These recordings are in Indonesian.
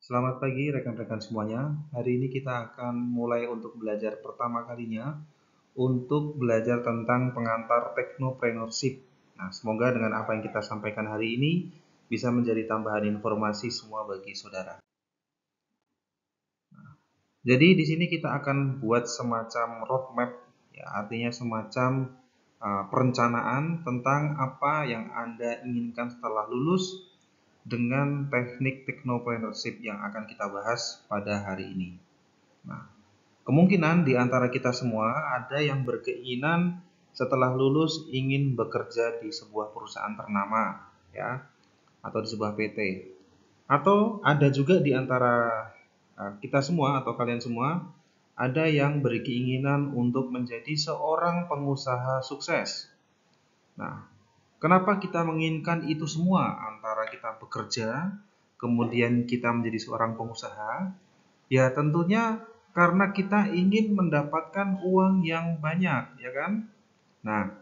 Selamat pagi rekan-rekan semuanya. Hari ini kita akan mulai untuk belajar pertama kalinya untuk belajar tentang pengantar teknopreneurship. Nah, semoga dengan apa yang kita sampaikan hari ini bisa menjadi tambahan informasi semua bagi saudara. Jadi di sini kita akan buat semacam roadmap, ya, artinya semacam perencanaan tentang apa yang Anda inginkan setelah lulus dengan teknik teknopreneurship yang akan kita bahas pada hari ini. Nah, kemungkinan di antara kita semua ada yang berkeinginan setelah lulus ingin bekerja di sebuah perusahaan ternama, ya, atau di sebuah PT. Atau ada juga di antara kita semua atau kalian semua ada yang berkeinginan untuk menjadi seorang pengusaha sukses. Nah, kenapa kita menginginkan itu semua antara kita bekerja, kemudian kita menjadi seorang pengusaha? Ya tentunya karena kita ingin mendapatkan uang yang banyak, ya kan? Nah,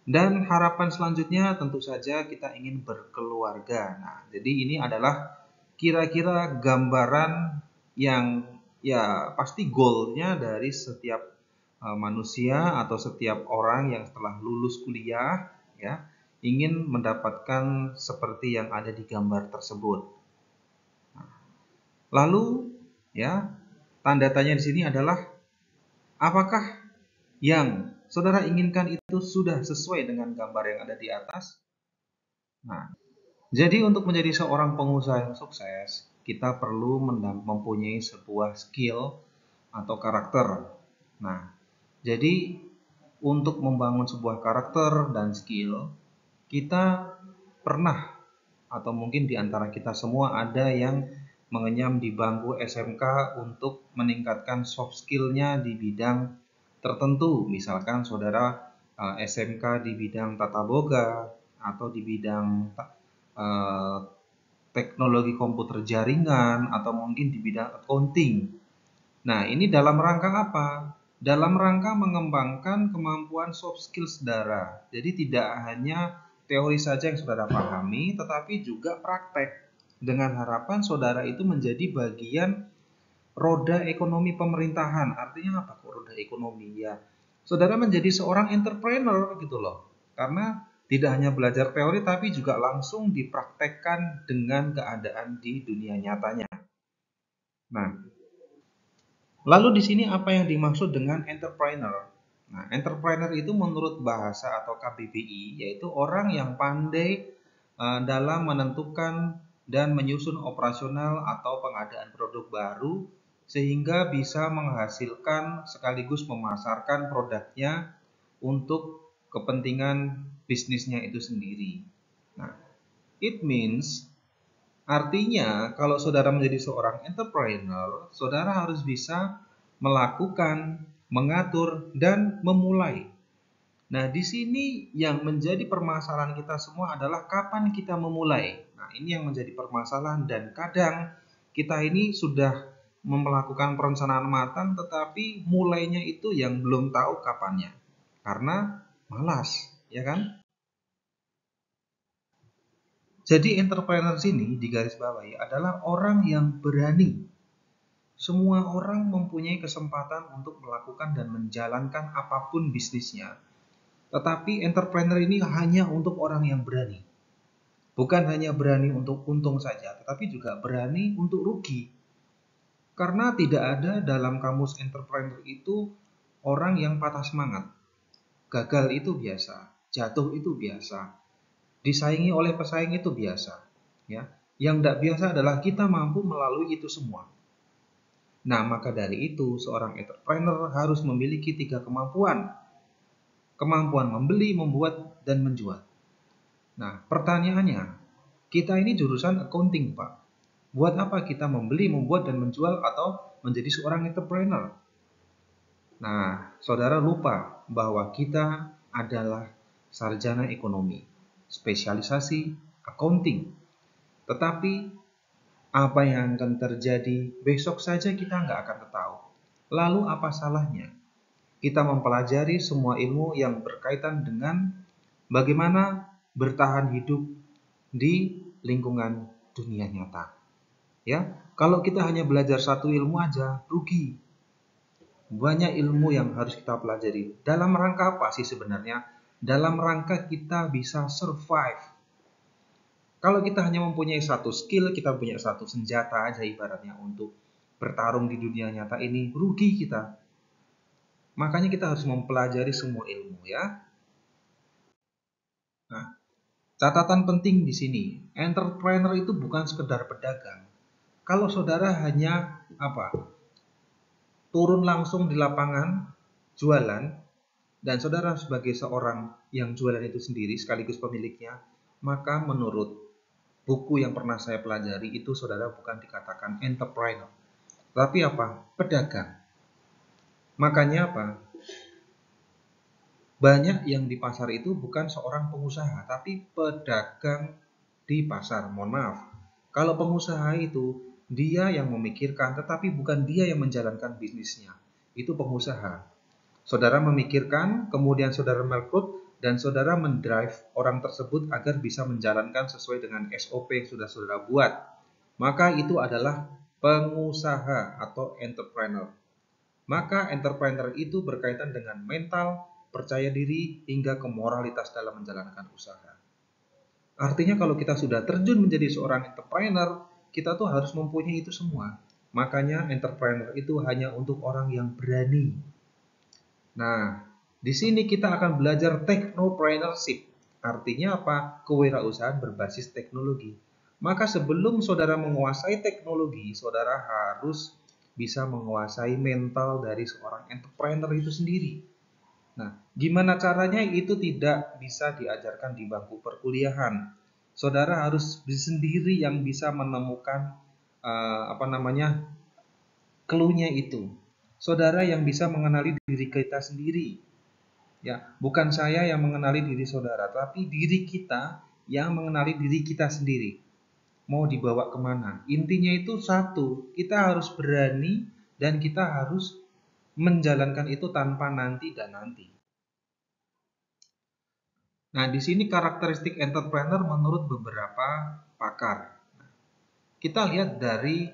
dan harapan selanjutnya tentu saja kita ingin berkeluarga. Nah, jadi ini adalah kira-kira gambaran yang ya pasti goalnya dari setiap manusia atau setiap orang yang setelah lulus kuliah, ya, ingin mendapatkan seperti yang ada di gambar tersebut. Lalu, ya, tanda tanya di sini adalah apakah yang saudara inginkan itu sudah sesuai dengan gambar yang ada di atas? Nah, jadi untuk menjadi seorang pengusaha yang sukses, kita perlu mempunyai sebuah skill atau karakter. Nah, jadi untuk membangun sebuah karakter dan skill, kita pernah atau mungkin di antara kita semua ada yang mengenyam di bangku SMK untuk meningkatkan soft skill-nya di bidang tertentu. Misalkan saudara SMK di bidang tata boga atau di bidang eh, teknologi komputer jaringan atau mungkin di bidang accounting. Nah, ini dalam rangka apa? Dalam rangka mengembangkan kemampuan soft skill saudara. Jadi tidak hanya teori saja yang saudara pahami, tetapi juga praktek. Dengan harapan saudara itu menjadi bagian roda ekonomi pemerintahan. Artinya apa kok roda ekonomi? Ya, saudara menjadi seorang entrepreneur gitu loh. Karena tidak hanya belajar teori, tapi juga langsung dipraktekkan dengan keadaan di dunia nyatanya. Nah, lalu di sini apa yang dimaksud dengan entrepreneur? Nah, entrepreneur itu menurut bahasa atau KBBI yaitu orang yang pandai dalam menentukan dan menyusun operasional atau pengadaan produk baru sehingga bisa menghasilkan sekaligus memasarkan produknya untuk kepentingan bisnisnya itu sendiri. Nah, it means artinya, kalau saudara menjadi seorang entrepreneur, saudara harus bisa melakukan, mengatur, dan memulai. Nah, di sini yang menjadi permasalahan kita semua adalah kapan kita memulai. Nah, ini yang menjadi permasalahan dan kadang kita ini sudah melakukan perencanaan matang tetapi mulainya itu yang belum tahu kapannya. Karena malas, ya kan? Jadi entrepreneur sini di garis bawahi adalah orang yang berani. Semua orang mempunyai kesempatan untuk melakukan dan menjalankan apapun bisnisnya. Tetapi entrepreneur ini hanya untuk orang yang berani. Bukan hanya berani untuk untung saja, tetapi juga berani untuk rugi. Karena tidak ada dalam kamus entrepreneur itu orang yang patah semangat. Gagal itu biasa, jatuh itu biasa, disaingi oleh pesaing itu biasa. Ya, yang tidak biasa adalah kita mampu melalui itu semua. Nah, maka dari itu seorang entrepreneur harus memiliki 3 kemampuan. Kemampuan membeli, membuat, dan menjual. Nah, pertanyaannya, kita ini jurusan accounting, Pak. Buat apa kita membeli, membuat, dan menjual atau menjadi seorang entrepreneur? Nah, saudara lupa bahwa kita adalah sarjana ekonomi, spesialisasi accounting. Tetapi apa yang akan terjadi besok saja kita nggak akan tahu. Lalu apa salahnya kita mempelajari semua ilmu yang berkaitan dengan bagaimana bertahan hidup di lingkungan dunia nyata. Ya, kalau kita hanya belajar satu ilmu aja, rugi. Banyak ilmu yang harus kita pelajari. Dalam rangka apa sih sebenarnya? Dalam rangka kita bisa survive. Kalau kita hanya mempunyai satu skill, kita punya satu senjata aja ibaratnya untuk bertarung di dunia nyata ini, rugi kita. Makanya kita harus mempelajari semua ilmu ya. Nah, catatan penting di sini, entrepreneur itu bukan sekedar pedagang. Kalau saudara hanya apa? Turun langsung di lapangan, jualan, dan saudara sebagai seorang yang jualan itu sendiri sekaligus pemiliknya, maka menurut buku yang pernah saya pelajari itu saudara bukan dikatakan entrepreneur, tapi apa? Pedagang. Makanya apa? Banyak yang di pasar itu bukan seorang pengusaha, tapi pedagang di pasar. Mohon maaf. Kalau pengusaha itu dia yang memikirkan, tetapi bukan dia yang menjalankan bisnisnya. Itu pengusaha. Saudara memikirkan, kemudian saudara merekrut, dan saudara mendrive orang tersebut agar bisa menjalankan sesuai dengan SOP yang sudah saudara buat. Maka itu adalah pengusaha atau entrepreneur. Maka entrepreneur itu berkaitan dengan mental, percaya diri, hingga ke moralitas dalam menjalankan usaha. Artinya kalau kita sudah terjun menjadi seorang entrepreneur, kita tuh harus mempunyai itu semua. Makanya entrepreneur itu hanya untuk orang yang berani. Nah, di sini kita akan belajar technopreneurship. Artinya apa? Kewirausahaan berbasis teknologi. Maka sebelum saudara menguasai teknologi, saudara harus bisa menguasai mental dari seorang entrepreneur itu sendiri. Nah, gimana caranya itu tidak bisa diajarkan di bangku perkuliahan. Saudara harus sendiri yang bisa menemukan clue-nya itu. Saudara yang bisa mengenali diri kita sendiri. Ya, bukan saya yang mengenali diri saudara, tapi diri kita yang mengenali diri kita sendiri. Mau dibawa kemana? Intinya itu satu, kita harus berani dan kita harus menjalankan itu tanpa nanti dan nanti. Nah, di sini karakteristik entrepreneur menurut beberapa pakar. Kita lihat dari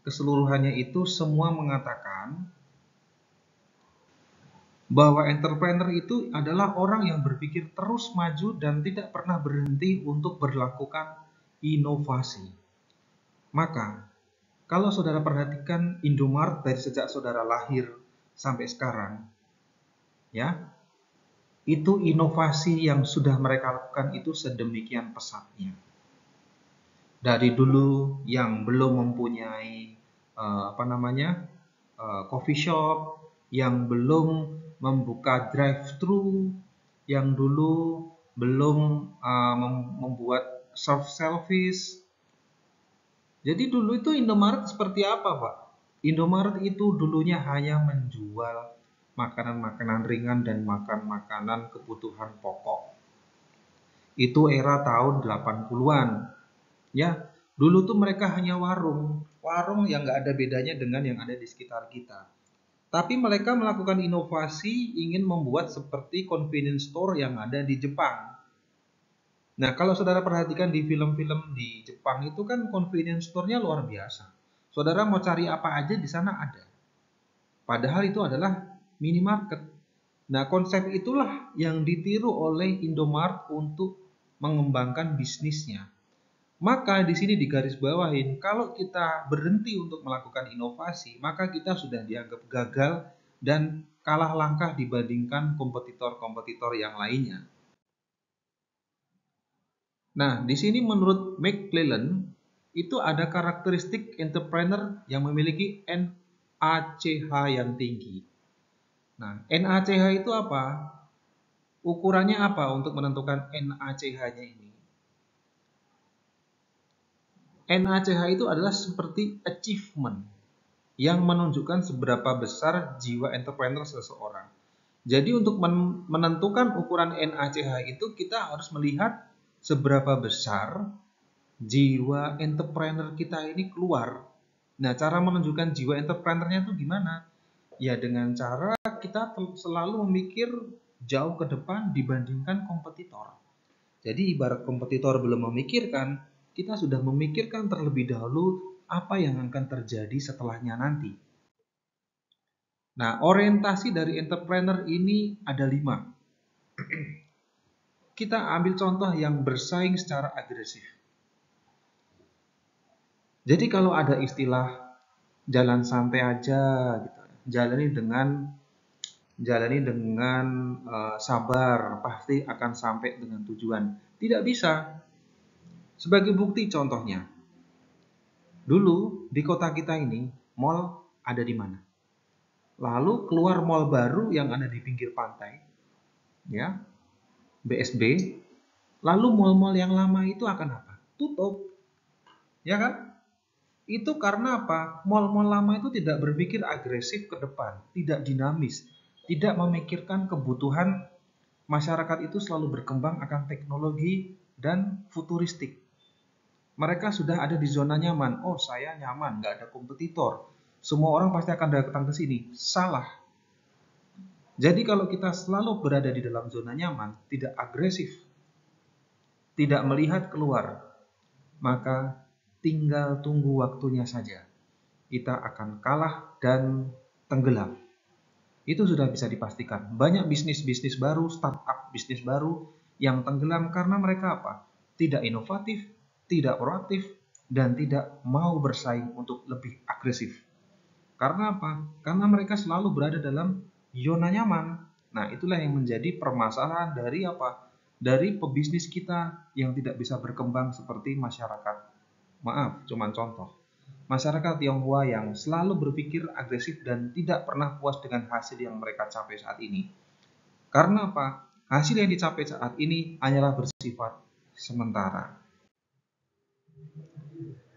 keseluruhannya itu semua mengatakan bahwa entrepreneur itu adalah orang yang berpikir terus maju dan tidak pernah berhenti untuk berlakukan inovasi. Maka, kalau saudara perhatikan Indomaret dari sejak saudara lahir sampai sekarang, ya, itu inovasi yang sudah mereka lakukan itu sedemikian pesatnya. Dari dulu yang belum mempunyai coffee shop, yang belum membuka drive-thru, yang dulu belum membuat self-service. Jadi dulu itu Indomaret seperti apa, Pak? Indomaret itu dulunya hanya menjual makanan-makanan ringan dan makanan kebutuhan pokok. Itu era tahun 80-an. Ya, dulu tuh mereka hanya warung yang nggak ada bedanya dengan yang ada di sekitar kita. Tapi mereka melakukan inovasi ingin membuat seperti convenience store yang ada di Jepang. Nah, kalau saudara perhatikan di film-film di Jepang itu kan convenience store-nya luar biasa. Saudara mau cari apa aja di sana ada. Padahal itu adalah minimarket. Nah, konsep itulah yang ditiru oleh Indomaret untuk mengembangkan bisnisnya. Maka di sini digarisbawahin, kalau kita berhenti untuk melakukan inovasi, maka kita sudah dianggap gagal dan kalah langkah dibandingkan kompetitor-kompetitor yang lainnya. Nah, di sini menurut McClellan, itu ada karakteristik entrepreneur yang memiliki NACH yang tinggi. Nah, NACH itu apa? Ukurannya apa untuk menentukan NACH-nya ini? NACH itu adalah seperti achievement yang menunjukkan seberapa besar jiwa entrepreneur seseorang. Jadi untuk menentukan ukuran NACH itu kita harus melihat seberapa besar jiwa entrepreneur kita ini keluar. Nah, cara menunjukkan jiwa entrepreneurnya itu gimana? Ya dengan cara kita selalu memikir jauh ke depan dibandingkan kompetitor. Jadi ibarat kompetitor belum memikirkan, kita sudah memikirkan terlebih dahulu apa yang akan terjadi setelahnya nanti. Nah, orientasi dari entrepreneur ini ada 5. Kita ambil contoh yang bersaing secara agresif. Jadi kalau ada istilah jalan santai aja gitu, jalani dengan sabar, pasti akan sampai dengan tujuan. Tidak bisa. Sebagai bukti contohnya, dulu di kota kita ini mall ada di mana? Lalu keluar mall baru yang ada di pinggir pantai, ya, BSB. Lalu mall-mall yang lama itu akan apa? Tutup, ya kan? Itu karena apa? Mall-mall lama itu tidak berpikir agresif ke depan, tidak dinamis, tidak memikirkan kebutuhan masyarakat itu selalu berkembang akan teknologi dan futuristik. Mereka sudah ada di zona nyaman. Oh, saya nyaman, nggak ada kompetitor. Semua orang pasti akan datang ke sini. Salah. Jadi kalau kita selalu berada di dalam zona nyaman, tidak agresif, tidak melihat keluar, maka tinggal tunggu waktunya saja. Kita akan kalah dan tenggelam. Itu sudah bisa dipastikan. Banyak bisnis-bisnis baru, startup bisnis baru yang tenggelam karena mereka apa? Tidak inovatif, tidak proaktif, dan tidak mau bersaing untuk lebih agresif. Karena apa? Karena mereka selalu berada dalam zona nyaman. Nah, itulah yang menjadi permasalahan dari apa? Dari pebisnis kita yang tidak bisa berkembang seperti masyarakat. Maaf, cuman contoh. Masyarakat Tionghoa yang selalu berpikir agresif dan tidak pernah puas dengan hasil yang mereka capai saat ini. Karena apa? Hasil yang dicapai saat ini hanyalah bersifat sementara.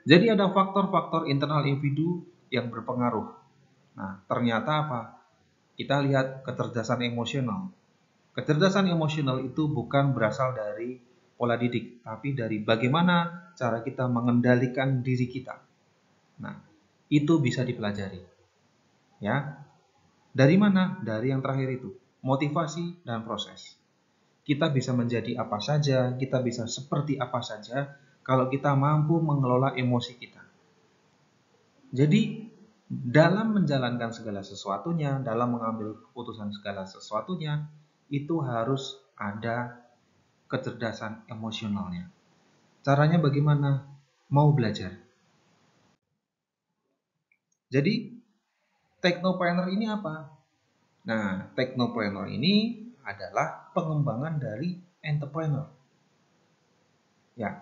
Jadi ada faktor-faktor internal individu yang berpengaruh. Nah, ternyata apa? Kita lihat kecerdasan emosional. Kecerdasan emosional itu bukan berasal dari pola didik, tapi dari bagaimana cara kita mengendalikan diri kita. Nah, itu bisa dipelajari. Ya. Dari mana? Dari yang terakhir itu, motivasi dan proses. Kita bisa menjadi apa saja, kita bisa seperti apa saja kalau kita mampu mengelola emosi kita. Jadi, dalam menjalankan segala sesuatunya, dalam mengambil keputusan segala sesuatunya, itu harus ada kecerdasan emosionalnya. Caranya bagaimana? Mau belajar. Jadi, technopreneur ini apa? Nah, technopreneur ini adalah pengembangan dari entrepreneur. Ya,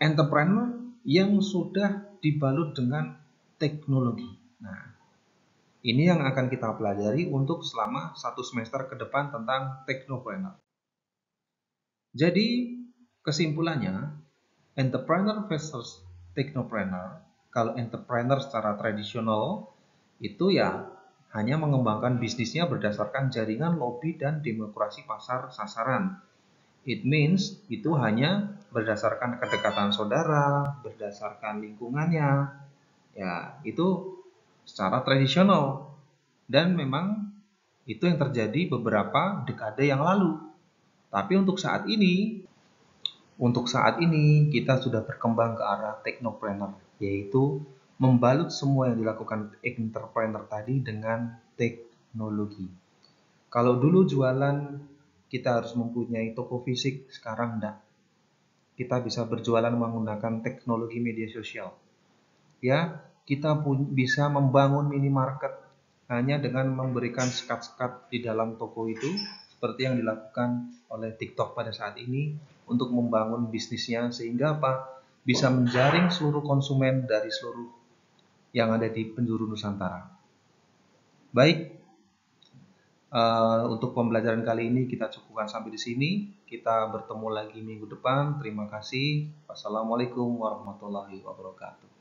entrepreneur yang sudah dibalut dengan teknologi. Nah, ini yang akan kita pelajari untuk selama 1 semester ke depan tentang technopreneur. Jadi, kesimpulannya, entrepreneur versus technopreneur. Kalau entrepreneur secara tradisional itu ya hanya mengembangkan bisnisnya berdasarkan jaringan lobby dan demokrasi pasar sasaran. It means itu hanya berdasarkan kedekatan saudara, berdasarkan lingkungannya. Ya, itu secara tradisional. Dan memang itu yang terjadi beberapa dekade yang lalu. Tapi untuk saat ini kita sudah berkembang ke arah technopreneur, yaitu membalut semua yang dilakukan entrepreneur tadi dengan teknologi. Kalau dulu jualan kita harus mempunyai toko fisik, sekarang enggak. Kita bisa berjualan menggunakan teknologi media sosial. Ya, kita pun bisa membangun minimarket hanya dengan memberikan sekat-sekat di dalam toko itu, seperti yang dilakukan oleh TikTok pada saat ini untuk membangun bisnisnya sehingga apa? Bisa menjaring seluruh konsumen dari seluruh yang ada di penjuru Nusantara. Baik, untuk pembelajaran kali ini kita cukupkan sampai di sini. Kita bertemu lagi minggu depan. Terima kasih. Wassalamualaikum warahmatullahi wabarakatuh.